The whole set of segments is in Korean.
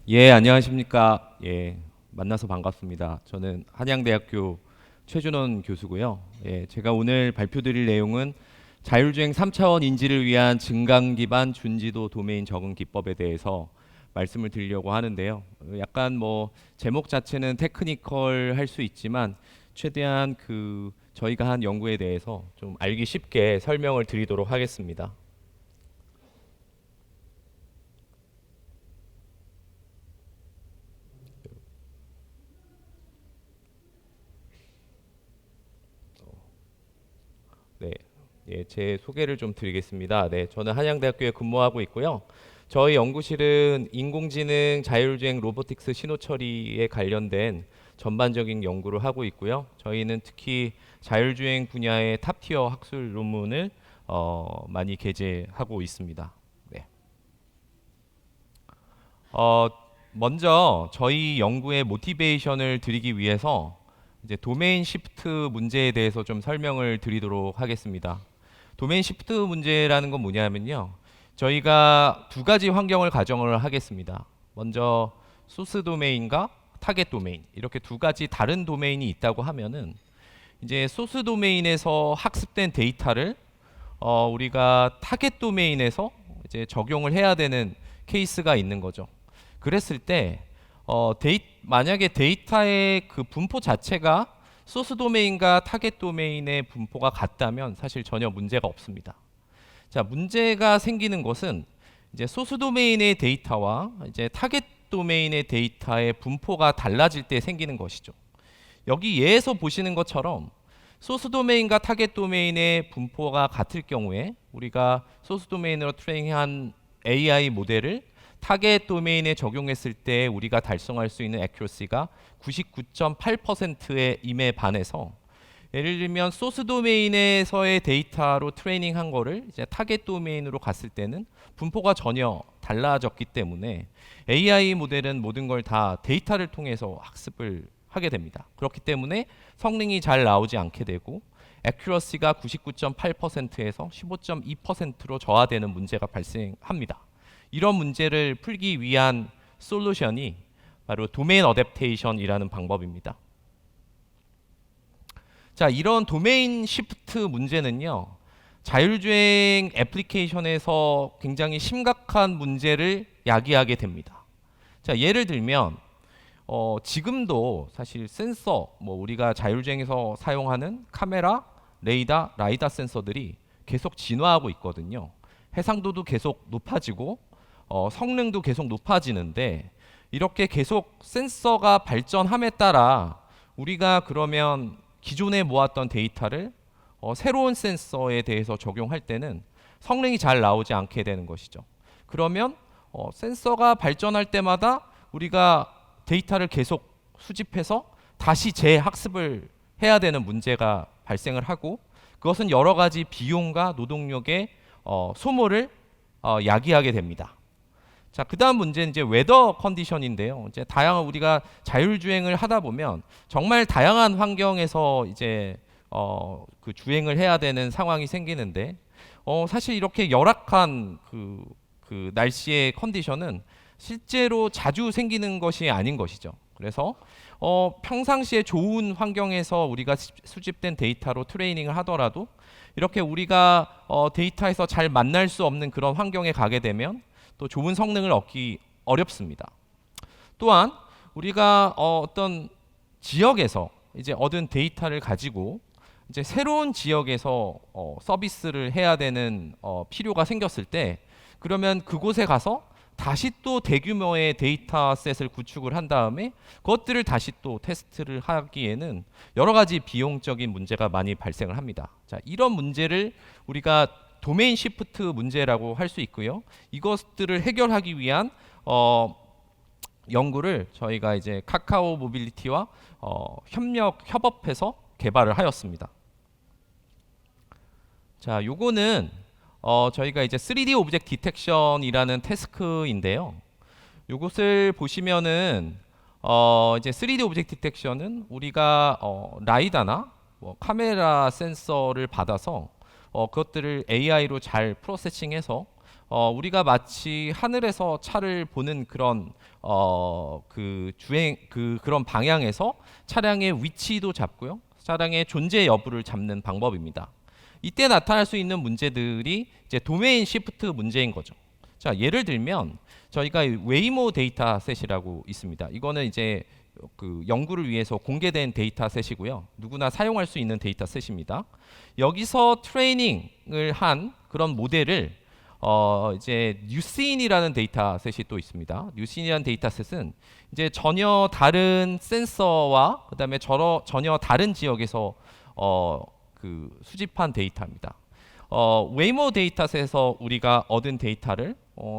예, 안녕하십니까. 예, 만나서 반갑습니다. 저는 한양대학교 최준원 교수고요. 예, 제가 오늘 발표드릴 내용은 자율주행 3차원 인지를 위한 증강 기반 준지도 도메인 적응 기법에 대해서 말씀을 드리려고 하는데요. 약간 뭐 제목 자체는 테크니컬 할 수 있지만 최대한 저희가 한 연구에 대해서 좀 알기 쉽게 설명을 드리도록 하겠습니다. 네, 예, 제 소개를 좀 드리겠습니다. 네, 저는 한양대학교에 근무하고 있고요. 저희 연구실은 인공지능, 자율주행, 로보틱스, 신호처리에 관련된 전반적인 연구를 하고 있고요. 저희는 특히 자율주행 분야의 탑티어 학술 논문을 많이 게재하고 있습니다. 네. 어, 먼저 저희 연구의 모티베이션을 드리기 위해서 이제 도메인 시프트 문제에 대해서 좀 설명을 드리도록 하겠습니다. 도메인 시프트 문제라는 건 뭐냐면요. 저희가 두 가지 환경을 가정을 하겠습니다. 먼저 소스 도메인과 타겟 도메인 이렇게 두 가지 다른 도메인이 있다고 하면은 이제 소스 도메인에서 학습된 데이터를 우리가 타겟 도메인에서 이제 적용을 해야 되는 케이스가 있는 거죠. 그랬을 때 만약에 데이터의 그 분포 자체가 소스 도메인과 타겟 도메인의 분포가 같다면 사실 전혀 문제가 없습니다. 자, 문제가 생기는 것은 이제 소스 도메인의 데이터와 이제 타겟 도메인의 데이터의 분포가 달라질 때 생기는 것이죠. 여기 예에서 보시는 것처럼 소스 도메인과 타겟 도메인의 분포가 같을 경우에 우리가 소스 도메인으로 트레이닝한 AI 모델을 타겟 도메인에 적용했을 때 우리가 달성할 수 있는 액큐러시가 99.8%의 임에 반해서 예를 들면 소스 도메인에서의 데이터로 트레이닝한 거를 이제 타겟 도메인으로 갔을 때는 분포가 전혀 달라졌기 때문에 AI 모델은 모든 걸 다 데이터를 통해서 학습을 하게 됩니다. 그렇기 때문에 성능이 잘 나오지 않게 되고 액큐러시가 99.8%에서 15.2%로 저하되는 문제가 발생합니다. 이런 문제를 풀기 위한 솔루션이 바로 도메인 어댑테이션이라는 방법입니다. 자, 이런 도메인 시프트 문제는요, 자율주행 애플리케이션에서 굉장히 심각한 문제를 야기하게 됩니다. 자, 예를 들면 지금도 사실 센서, 뭐 우리가 자율주행에서 사용하는 카메라, 레이더, 라이다 센서들이 계속 진화하고 있거든요. 해상도도 계속 높아지고 성능도 계속 높아지는데 이렇게 계속 센서가 발전함에 따라 우리가 그러면 기존에 모았던 데이터를 새로운 센서에 대해서 적용할 때는 성능이 잘 나오지 않게 되는 것이죠. 그러면 센서가 발전할 때마다 우리가 데이터를 계속 수집해서 다시 재학습을 해야 되는 문제가 발생을 하고 그것은 여러 가지 비용과 노동력의 소모를 야기하게 됩니다. 자, 그다음 문제는 이제 웨더 컨디션인데요. 이제 다양한 우리가 자율주행을 하다 보면 정말 다양한 환경에서 이제 그 주행을 해야 되는 상황이 생기는데 사실 이렇게 열악한 그 날씨의 컨디션은 실제로 자주 생기는 것이 아닌 것이죠. 그래서 평상시에 좋은 환경에서 우리가 수집된 데이터로 트레이닝을 하더라도 이렇게 우리가 데이터에서 잘 만날 수 없는 그런 환경에 가게 되면 또 좋은 성능을 얻기 어렵습니다. 또한 우리가 어떤 지역에서 이제 얻은 데이터를 가지고 이제 새로운 지역에서 서비스를 해야 되는 필요가 생겼을 때 그러면 그곳에 가서 다시 또 대규모의 데이터셋을 구축을 한 다음에 그것들을 다시 또 테스트를 하기에는 여러 가지 비용적인 문제가 많이 발생을 합니다. 자, 이런 문제를 우리가 도메인 시프트 문제라고 할 수 있고요. 이것들을 해결하기 위한 연구를 저희가 이제 카카오 모빌리티와 협업해서 개발을 하였습니다. 자, 요거는 저희가 이제 3D 오브젝트 디텍션이라는 태스크인데요. 요것을 보시면은 이제 3D 오브젝트 디텍션은 우리가 라이다나 뭐 카메라 센서를 받아서 그것들을 AI로 잘 프로세싱해서 우리가 마치 하늘에서 차를 보는 그런 그 주행 그런 방향에서 차량의 위치도 잡고요. 차량의 존재 여부를 잡는 방법입니다. 이때 나타날 수 있는 문제들이 이제 도메인 시프트 문제인 거죠. 자, 예를 들면 저희가 웨이모 데이터셋이라고 있습니다. 이거는 이제 그 연구를 위해서 공개된 데이터셋이고요. 누구나 사용할 수 있는 데이터셋입니다. 여기서 트레이닝을 한 그런 모델을 이제 뉴씬이라는 데이터셋이 또 있습니다. 뉴씬이라는 데이터셋은 이제 전혀 다른 센서와 그다음에 전혀 다른 지역에서 그 수집한 데이터입니다. 웨이모 데이터셋에서 우리가 얻은 데이터를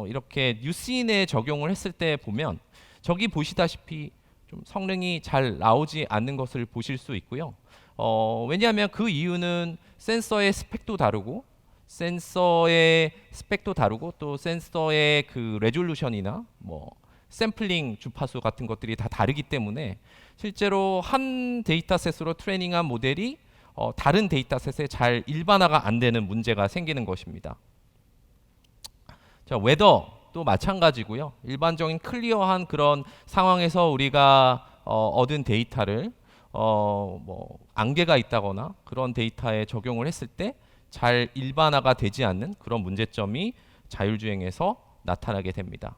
이렇게 뉴씬에 적용을 했을 때 보면 저기 보시다시피 좀 성능이 잘 나오지 않는 것을 보실 수 있고요. 왜냐하면 그 이유는 센서의 스펙도 다르고 또 센서의 그 레졸루션이나 뭐 샘플링 주파수 같은 것들이 다 다르기 때문에 실제로 한 데이터셋으로 트레이닝한 모델이 다른 데이터셋에 잘 일반화가 안 되는 문제가 생기는 것입니다. 자, 웨더도 마찬가지고요. 일반적인 클리어한 그런 상황에서 우리가 얻은 데이터를 뭐 안개가 있다거나 그런 데이터에 적용을 했을 때 잘 일반화가 되지 않는 그런 문제점이 자율주행에서 나타나게 됩니다.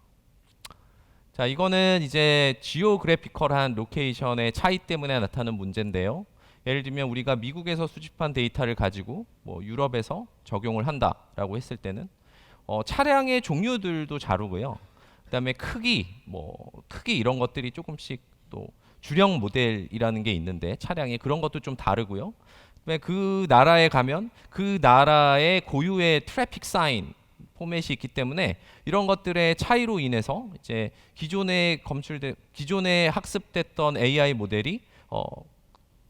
자, 이거는 이제 지오그래피컬한 로케이션의 차이 때문에 나타나는 문제인데요. 예를 들면 우리가 미국에서 수집한 데이터를 가지고 뭐 유럽에서 적용을 한다라고 했을 때는 차량의 종류들도 다르고요. 그다음에 크기 이런 것들이 조금씩 또 주력 모델이라는 게 있는데 차량이 그런 것도 좀 다르고요. 그 나라에 가면 그 나라의 고유의 트래픽 사인 포맷이 있기 때문에 이런 것들의 차이로 인해서 이제 기존에 학습됐던 AI 모델이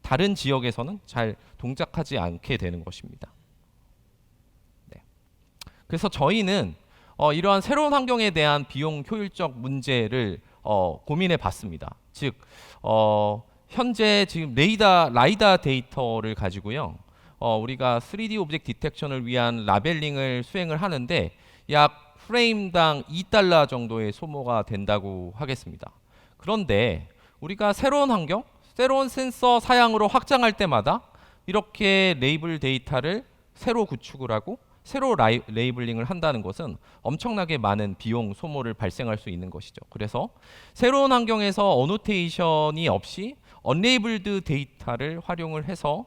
다른 지역에서는 잘 동작하지 않게 되는 것입니다. 네. 그래서 저희는 이러한 새로운 환경에 대한 비용 효율적 문제를 고민해 봤습니다. 즉 현재 지금 라이다 데이터를 가지고요. 우리가 3D 오브젝트 디텍션을 위한 라벨링을 수행을 하는데 약 프레임당 $2 정도의 소모가 된다고 하겠습니다. 그런데 우리가 새로운 환경, 새로운 센서 사양으로 확장할 때마다 이렇게 레이블 데이터를 새로 구축을 하고 새로 레이블링을 한다는 것은 엄청나게 많은 비용 소모를 발생할 수 있는 것이죠. 그래서 새로운 환경에서 어노테이션이 없이 언레이블드 데이터를 활용을 해서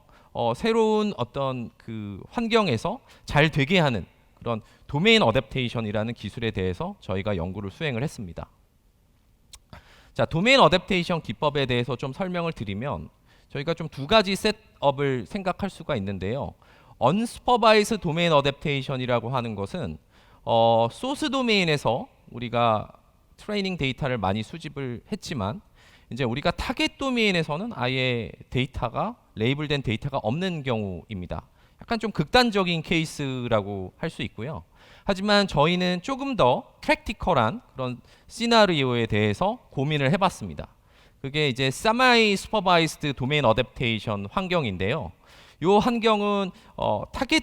새로운 어떤 그 환경에서 잘 되게 하는 그런 도메인 어댑테이션이라는 기술에 대해서 저희가 연구를 수행을 했습니다. 자, 도메인 어댑테이션 기법에 대해서 좀 설명을 드리면 저희가 좀 두 가지 셋업을 생각할 수가 있는데요. 언스퍼바이스 도메인 어댑테이션이라고 하는 것은 소스 도메인에서 우리가 트레이닝 데이터를 많이 수집을 했지만 이제 우리가 타겟 도메인에서는 아예 데이터가 레이블된 데이터가 없는 경우입니다. 약간 좀 극단적인 케이스라고 할 수 있고요. 하지만 저희는 조금 더 프랙티컬한 그런 시나리오에 대해서 고민을 해봤습니다. 그게 이제 세마이 슈퍼바이스드 도메인 어댑테이션 환경인데요. 이 환경은 타겟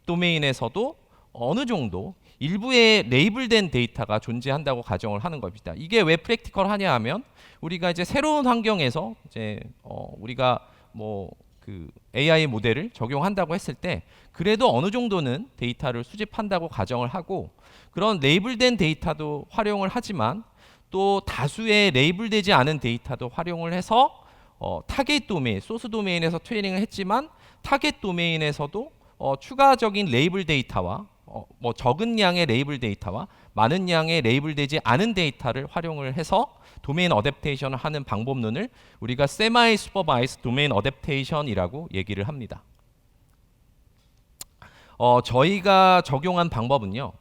도메인에서도 어느 정도 일부의 레이블된 데이터가 존재한다고 가정을 하는 겁니다. 이게 왜 프랙티컬하냐 하면 우리가 이제 새로운 환경에서 이제 우리가 뭐 그 AI 모델을 적용한다고 했을 때 그래도 어느 정도는 데이터를 수집한다고 가정을 하고 그런 레이블된 데이터도 활용을 하지만 또 다수의 레이블되지 않은 데이터도 활용을 해서 타겟 도메인, 소스 도메인에서 트레이닝을 했지만 타겟 도메인에서도 추가적인 레이블 데이터와 뭐 적은 양의 레이블 데이터와 많은 양의 레이블되지 않은 데이터를 활용을 해서 도메인 어댑테이션을 하는 방법론을 우리가 세마이 슈퍼바이스 도메인 어댑테이션이라고 얘기를 합니다. 저희가 적용한 방법은요.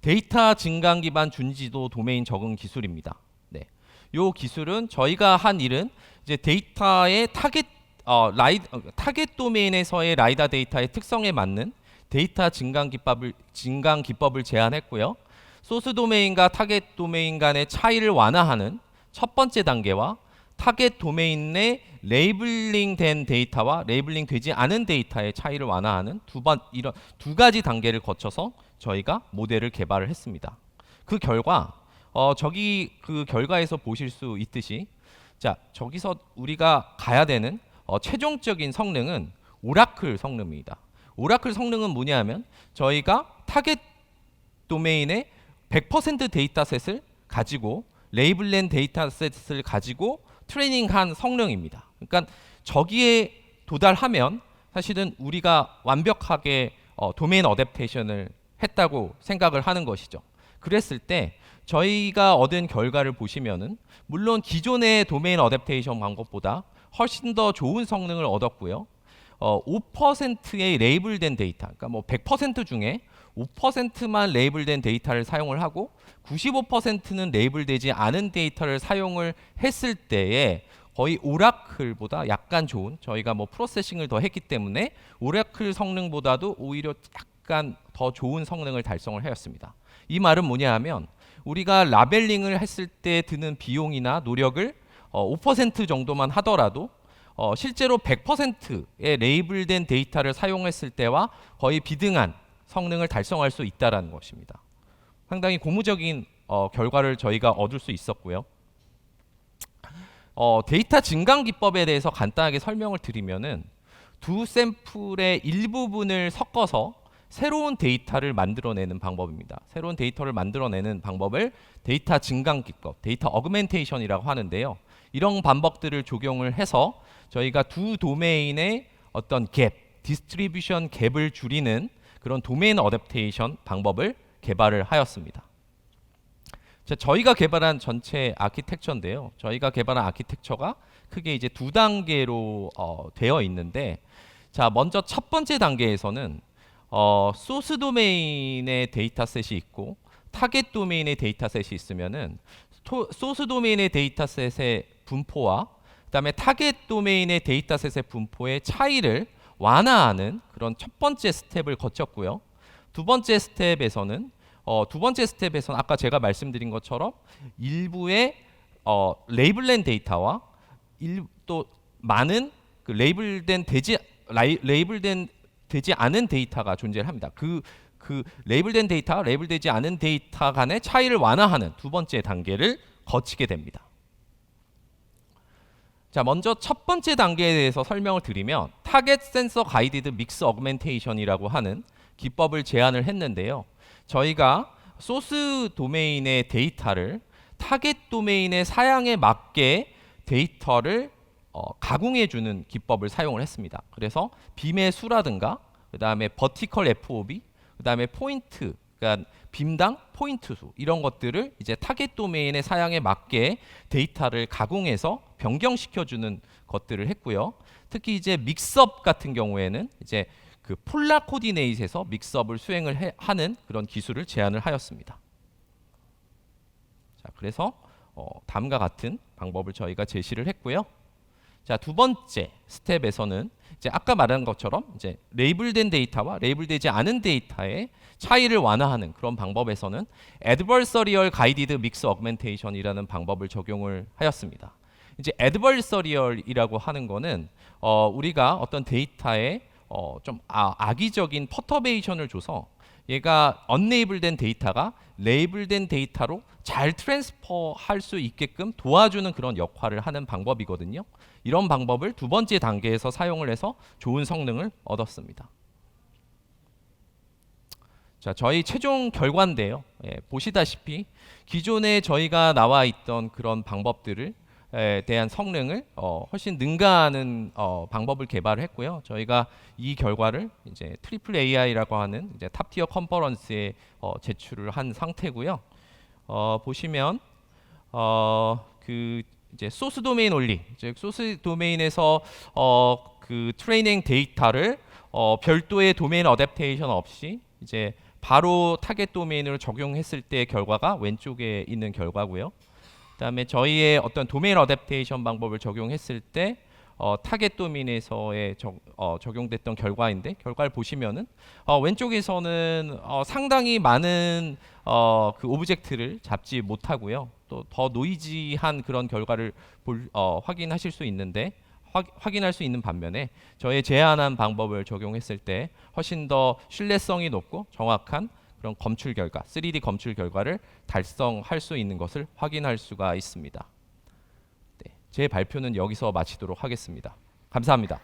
데이터 증강 기반 준지도 도메인 적응 기술입니다. 네. 요 기술은 저희가 한 일은 이제 데이터의 타겟 도메인에서의 라이다 데이터의 특성에 맞는 데이터 증강 기법을 제안했고요. 소스 도메인과 타겟 도메인 간의 차이를 완화하는 첫 번째 단계와 타겟 도메인 내 레이블링 된 데이터와 레이블링 되지 않은 데이터의 차이를 완화하는 이런 두 가지 단계를 거쳐서 저희가 모델을 개발을 했습니다. 그 결과 저기 그 결과에서 보실 수 있듯이 자, 저기서 우리가 가야 되는 최종적인 성능은 오라클 성능입니다. 오라클 성능은 뭐냐면 저희가 타겟 도메인의 100% 데이터셋을 가지고 레이블된 데이터셋을 가지고 트레이닝한 성능입니다. 그러니까 저기에 도달하면 사실은 우리가 완벽하게 도메인 어댑테이션을 했다고 생각을 하는 것이죠. 그랬을 때 저희가 얻은 결과를 보시면은 물론 기존의 도메인 어댑테이션 방법보다 훨씬 더 좋은 성능을 얻었고요. 5%의 레이블된 데이터, 그러니까 뭐 100% 중에 5%만 레이블된 데이터를 사용을 하고 95%는 레이블되지 않은 데이터를 사용을 했을 때에 거의 오라클보다 약간 좋은, 저희가 뭐 프로세싱을 더 했기 때문에 오라클 성능보다도 오히려 약간 더 좋은 성능을 달성을 하였습니다. 이 말은 뭐냐 하면 우리가 라벨링을 했을 때 드는 비용이나 노력을 5% 정도만 하더라도 실제로 100%의 레이블된 데이터를 사용했을 때와 거의 비등한 성능을 달성할 수 있다는 것입니다. 상당히 고무적인 결과를 저희가 얻을 수 있었고요. 데이터 증강 기법에 대해서 간단하게 설명을 드리면은 두 샘플의 일부분을 섞어서 새로운 데이터를 만들어내는 방법입니다. 새로운 데이터를 만들어내는 방법을 데이터 증강 기법, 데이터 어그멘테이션이라고 하는데요. 이런 방법들을 적용을 해서 저희가 두 도메인의 어떤 갭, 디스트리뷰션 갭을 줄이는 그런 도메인 어댑테이션 방법을 개발을 하였습니다. 자, 저희가 개발한 전체 아키텍처인데요. 저희가 개발한 아키텍처가 크게 이제 두 단계로 되어 있는데, 자, 먼저 첫 번째 단계에서는 소스 도메인의 데이터셋이 있고 타겟 도메인의 데이터셋이 있으면은 소스 도메인의 데이터셋의 분포와 그다음에 타겟 도메인의 데이터셋의 분포의 차이를 완화하는 그런 첫 번째 스텝을 거쳤고요. 두 번째 스텝에서는 아까 제가 말씀드린 것처럼 일부의 레이블된 데이터와 또 많은 그 레이블된 되지 않은 데이터가 존재를 합니다. 그 레이블된 데이터, 레이블되지 않은 데이터 간의 차이를 완화하는 두 번째 단계를 거치게 됩니다. 자, 먼저 첫 번째 단계에 대해서 설명을 드리면 타겟 센서 가이디드 믹스 어그멘테이션이라고 하는 기법을 제안을 했는데요. 저희가 소스 도메인의 데이터를 타겟 도메인의 사양에 맞게 데이터를 가공해 주는 기법을 사용을 했습니다. 그래서 빔의 수라든가 그다음에 버티컬 FOB, 그다음에 포인트, 그러니까 빔당 포인트 수 이런 것들을 이제 타겟 도메인의 사양에 맞게 데이터를 가공해서 변경시켜 주는 것들을 했고요. 특히 이제 믹스업 같은 경우에는 이제 그 폴라 코디네이트에서 믹스업을 수행을 하는 그런 기술을 제안을 하였습니다. 자, 그래서 다음과 같은 방법을 저희가 제시를 했고요. 자, 두 번째 스텝에서는 이제 아까 말한 것처럼 이제 레이블된 데이터와 레이블되지 않은 데이터의 차이를 완화하는 그런 방법에서는 Adversarial Guided Mix Augmentation이라는 방법을 적용을 하였습니다. 이제 Adversarial이라고 하는 거는 우리가 어떤 데이터에 좀 악의적인 퍼터베이션을 줘서 얘가 언레이블된 데이터가 레이블된 데이터로 잘 트랜스퍼 할 수 있게끔 도와주는 그런 역할을 하는 방법이거든요. 이런 방법을 두 번째 단계에서 사용을 해서 좋은 성능을 얻었습니다. 자, 저희 최종 결과인데요. 보시다시피 기존에 저희가 나와 있던 그런 방법들을 대한 성능을 훨씬 능가하는 방법을 개발을 했고요. 저희가 이 결과를 이제 트리플 AI라고 하는 이제 탑티어 컨퍼런스에 제출을 한 상태고요. 보시면 그 이제 소스 도메인 올리, 즉 소스 도메인에서 그 트레이닝 데이터를 별도의 도메인 어댑테이션 없이 이제 바로 타겟 도메인으로 적용했을 때 결과가 왼쪽에 있는 결과고요. 그다음에 저희의 어떤 도메인 어댑테이션 방법을 적용했을 때 타겟 도메인에서의 적용됐던 결과인데 결과를 보시면은 왼쪽에서는 상당히 많은 그 오브젝트를 잡지 못하고요. 또 더 노이지한 그런 결과를 확인하실 수 있는데 확인할 수 있는 반면에 저의 제안한 방법을 적용했을 때 훨씬 더 신뢰성이 높고 정확한 그런 검출 결과, 3D 검출 결과를 달성할 수 있는 것을 확인할 수가 있습니다. 네, 제 발표는 여기서 마치도록 하겠습니다. 감사합니다.